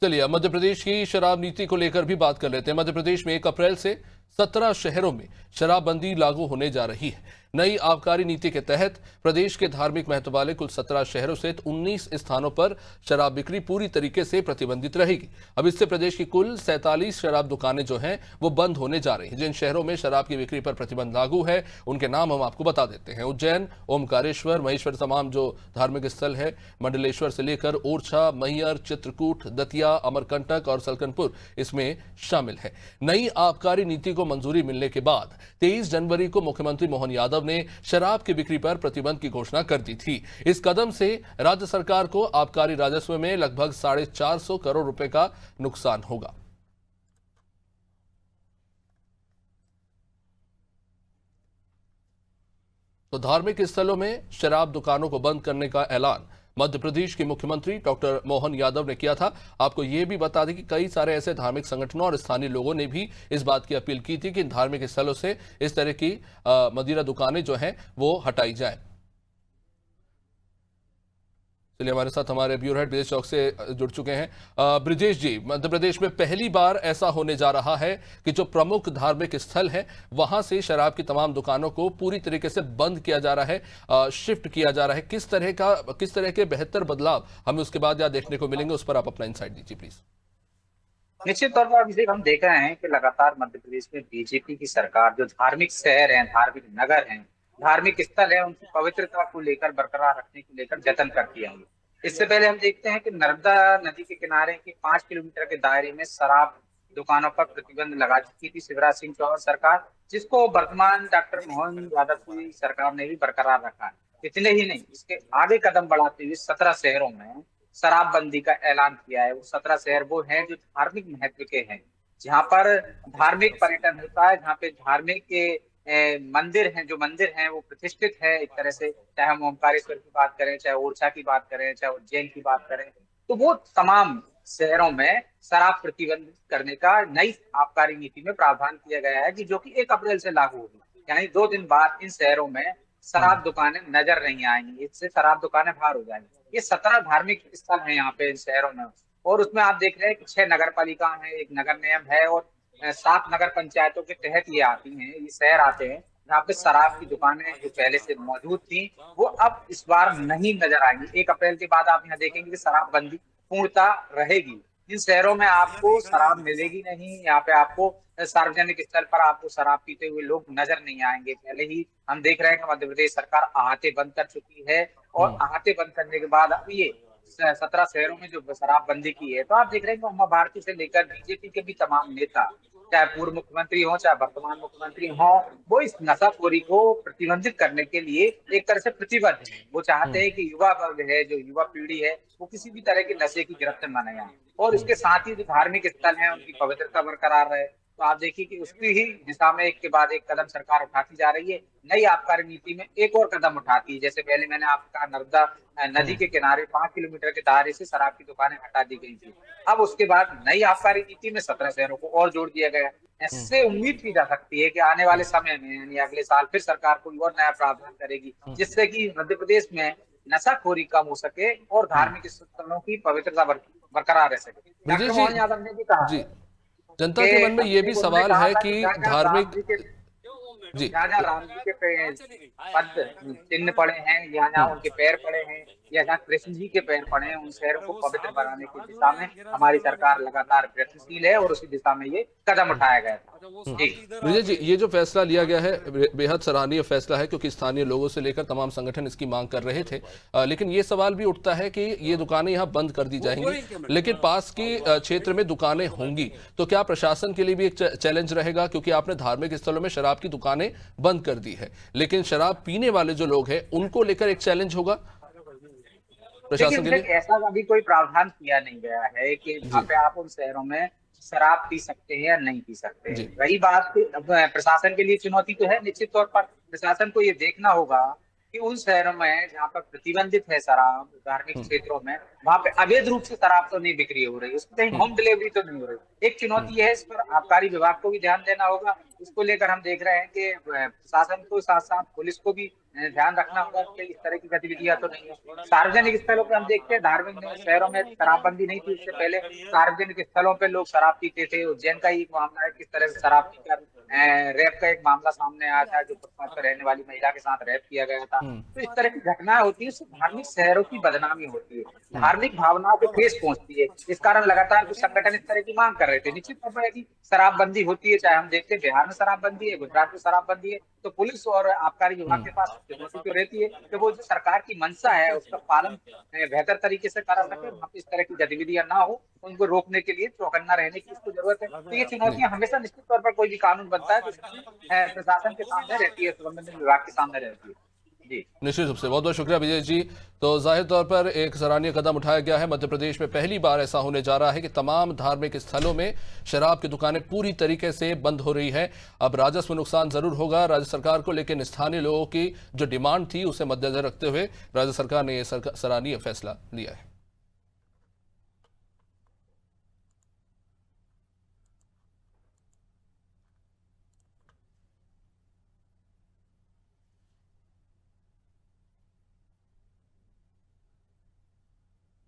चलिए अब मध्य प्रदेश की शराब नीति को लेकर भी बात कर लेते हैं। मध्य प्रदेश में 1 अप्रैल से 17 शहरों में शराबबंदी लागू होने जा रही है। नई आबकारी नीति के तहत प्रदेश के धार्मिक महत्व वाले कुल 17 शहरों सहित 19 स्थानों पर शराब बिक्री पूरी तरीके से प्रतिबंधित रहेगी। अब इससे प्रदेश की कुल 47 शराब दुकानें जो हैं वो बंद होने जा रही हैं। जिन शहरों में शराब की बिक्री पर प्रतिबंध लागू है उनके नाम हम आपको बता देते हैं। उज्जैन, ओमकारेश्वर, महेश्वर, तमाम जो धार्मिक स्थल है, मंडलेश्वर से लेकर ओरछा, मैहर, चित्रकूट, दतिया, अमरकंटक और सलकनपुर इसमें शामिल है। नई आबकारी नीति को मंजूरी मिलने के बाद 23 जनवरी को मुख्यमंत्री मोहन यादव ने शराब की बिक्री पर प्रतिबंध की घोषणा कर दी थी। इस कदम से राज्य सरकार को आबकारी राजस्व में लगभग 450 करोड़ रुपए का नुकसान होगा। तो धार्मिक स्थलों में शराब दुकानों को बंद करने का ऐलान मध्य प्रदेश के मुख्यमंत्री डॉक्टर मोहन यादव ने किया था। आपको यह भी बता दें कि कई सारे ऐसे धार्मिक संगठनों और स्थानीय लोगों ने भी इस बात की अपील की थी कि धार्मिक स्थलों से इस तरह की मदिरा दुकानें जो हैं वो हटाई जाए। चलिए हमारे साथ हमारे ब्यूरो हेड ब्रिजेश चौक से जुड़ चुके हैं। ब्रिजेश जी, मध्य प्रदेश में पहली बार ऐसा होने जा रहा है कि जो प्रमुख धार्मिक स्थल है वहां से शराब की तमाम दुकानों को पूरी तरीके से बंद किया जा रहा है, शिफ्ट किया जा रहा है। किस तरह के बेहतर बदलाव हमें उसके बाद यहाँ देखने को मिलेंगे, उस पर आप अपना इंसाइट दीजिए प्लीज। निश्चित तौर पर अभिषेक, हम देख रहे हैं कि लगातार मध्य प्रदेश में बीजेपी की सरकार जो धार्मिक शहर हैं, धार्मिक नगर हैं, धार्मिक स्थल है, उनकी पवित्रता को लेकर बरकरार रखने को लेकर जतन करती है। इससे पहले हम देखते हैं कि नर्मदा नदी के किनारे के 5 किलोमीटर के दायरे में शराब दुकानों पर प्रतिबंध लगा चुकी थी शिवराज सिंह चौहान सरकार, जिसको वर्तमान डॉक्टर मोहन यादव की सरकार ने भी बरकरार रखा है। इतने ही नहीं, इसके आगे कदम बढ़ाते हुए 17 शहरों में शराबबंदी का ऐलान किया है। वो 17 शहर वो हैं जो धार्मिक महत्व के हैं, जहाँ पर धार्मिक पर्यटन होता है, जहाँ पे धार्मिक के मंदिर हैं, जो मंदिर हैं वो प्रतिष्ठित है एक तरह से। चाहे हम ओमकारेश्वर की बात करें, चाहे ओरछा की बात करें, चाहे उज्जैन की बात करें, तो वो तमाम शहरों में शराब प्रतिबंध करने का नई आबकारी नीति में प्रावधान किया गया है, कि जो कि 1 अप्रैल से लागू होगी। यानी 2 दिन बाद इन शहरों में शराब दुकानें नजर नहीं आएंगी, इससे शराब दुकानें बाहर हो जाएंगी। ये 17 धार्मिक स्थल हैं यहाँ पे इन शहरों में, और उसमें आप देख रहे हैं कि 6 नगर पालिका है, 1 नगर निगम है, और 7 नगर पंचायतों के तहत ये आती हैं, ये शहर आते हैं, जहाँ पे शराब की दुकानें जो पहले से मौजूद थी वो अब इस बार नहीं नजर आएंगी। 1 अप्रैल के बाद आप यहाँ देखेंगे कि शराबबंदी पूर्णतः रहेगी। इन शहरों में आपको शराब मिलेगी नहीं, यहाँ पे आपको सार्वजनिक स्थल पर आपको शराब पीते हुए लोग नजर नहीं आएंगे। पहले ही हम देख रहे हैं कि मध्य प्रदेश सरकार अहाते बंद कर चुकी है, और अहाते बंद करने के बाद अब ये 17 शहरों में जो शराबबंदी की है, तो आप देख रहे हैं कि उमा भारती से लेकर बीजेपी के भी तमाम नेता, चाहे पूर्व मुख्यमंत्री हो चाहे वर्तमान मुख्यमंत्री हो, वो इस नशाखोरी को प्रतिबंधित करने के लिए एक तरह से प्रतिबद्ध है। वो चाहते हैं कि युवा वर्ग है, जो युवा पीढ़ी है, वो किसी भी तरह के नशे की गिरफ्त में न आए, और इसके साथ ही जो धार्मिक स्थल है उनकी पवित्रता बरकरार रहे। तो आप देखिए कि उसकी ही दिशा में एक के बाद एक कदम सरकार उठाती जा रही है। नई आबकारी नीति में एक और कदम उठाती है, जैसे पहले मैंने आपको कहा नर्मदा नदी के किनारे 5 किलोमीटर के दायरे से शराब की दुकानें हटा दी गई थी। अब उसके बाद नई आबकारी नीति में 17 शहरों को और जोड़ दिया गया। इससे उम्मीद की जा सकती है कि आने वाले समय में, यानी अगले साल, फिर सरकार कोई और नया प्रावधान करेगी, जिससे कि मध्य प्रदेश में नशाखोरी कम हो सके और धार्मिक स्थलों की पवित्रता बरकरार रह सके। डॉक्टर ब्रिजेश जी, मोहन यादव ने भी कहा जी, है जनता के मन में कि ये भी उन्होंने सवाल कहा है था कि कि जहाँ राम धार्मिक, जी के जी, जहाँ जहाँ राम जी के पद चिन्ह पड़े हैं, यहाँ जहाँ उनके पैर पड़े हैं, या जहाँ कृष्ण जी के पैर पड़े हैं, उन शहरों को पवित्र बनाने की दिशा में हमारी सरकार लगातार प्रयत्नशील है, और उसी दिशा में ये कदम उठाया गया था। जी विजय जी, ये जो फैसला लिया गया है बेहद सराहनीय फैसला है, क्योंकि स्थानीय लोगों से लेकर तमाम संगठन इसकी मांग कर रहे थे। लेकिन ये सवाल भी उठता है कि ये दुकानें यहाँ बंद कर दी जाएंगी, लेकिन पास के क्षेत्र में दुकानें होंगी, तो क्या प्रशासन के लिए भी एक चैलेंज रहेगा? क्योंकि आपने धार्मिक स्थलों में शराब की दुकानें बंद कर दी है, लेकिन शराब पीने वाले जो लोग हैं उनको लेकर एक चैलेंज होगा प्रशासन के देखिए, लिए? ऐसा अभी कोई प्रावधान किया नहीं गया है कि जहाँ जी पे आप उन शहरों में शराब पी सकते हैं या नहीं पी सकते हैं। जी। रही बात कि अब प्रशासन के लिए चुनौती तो है, निश्चित तौर पर प्रशासन को ये देखना होगा कि उन शहरों में जहाँ पर प्रतिबंधित है शराब धार्मिक हम्म, क्षेत्रों में, वहां पे अवैध रूप से शराब तो नहीं बिक्री हो रही, उसकी कहीं होम हम्म, डिलीवरी तो नहीं हो रही। एक हम्म, चुनौती है, इस पर आबकारी विभाग को भी ध्यान देना होगा। इसको लेकर हम देख रहे हैं कि प्रशासन को साथ साथ पुलिस को भी ध्यान रखना होगा कि इस तरह की गतिविधियां तो नहीं है। सार्वजनिक स्थलों पर हम देखते हैं, धार्मिक शहरों में शराबबंदी नहीं थी उससे पहले, सार्वजनिक स्थलों पे लोग शराब पीते थे। उज्जैन का ही एक मामला है, किस तरह से शराब पीकर रेप का एक मामला सामने आया था, जो फुटपाथ पर रहने वाली महिला के साथ रेप किया गया था। हम्म, तो इस तरह की घटनाएं होती है, उससे धार्मिक शहरों की बदनामी होती है, हम्म, धार्मिक भावनाओं को ठेस पहुंचती है। इस कारण लगातार कुछ संगठन इस तरह की मांग कर रहे थे। निश्चित तौर पर यदि शराबबंदी होती है, चाहे हम देखते हैं बिहार में शराबबंदी है, गुजरात में शराबबंदी है, तो पुलिस और आबकारी विभाग हम्म, के पास चुनौती तो रहती है कि वो जो सरकार की मंशा है उसका पालन बेहतर तरीके से करा सके, वहाँ पे इस तरह की गतिविधियां ना हो, उनको रोकने के लिए चौकन्ना रहने की इसको जरूरत है। तो ये नहीं, चुनौतियां हमेशा निश्चित तौर पर कोई भी कानून बनता है तो उसमें प्रशासन के सामने रहती है, संबंधित विभाग के सामने रहती है। जी। निश्चित रूप से बहुत बहुत शुक्रिया विजय जी। तो जाहिर तौर पर एक सराहनीय कदम उठाया गया है। मध्य प्रदेश में पहली बार ऐसा होने जा रहा है कि तमाम धार्मिक स्थलों में शराब की दुकानें पूरी तरीके से बंद हो रही है। अब राजस्व नुकसान जरूर होगा राज्य सरकार को, लेकिन स्थानीय लोगों की जो डिमांड थी उसे मद्देनजर रखते हुए राज्य सरकार ने यह सराहनीय फैसला लिया है।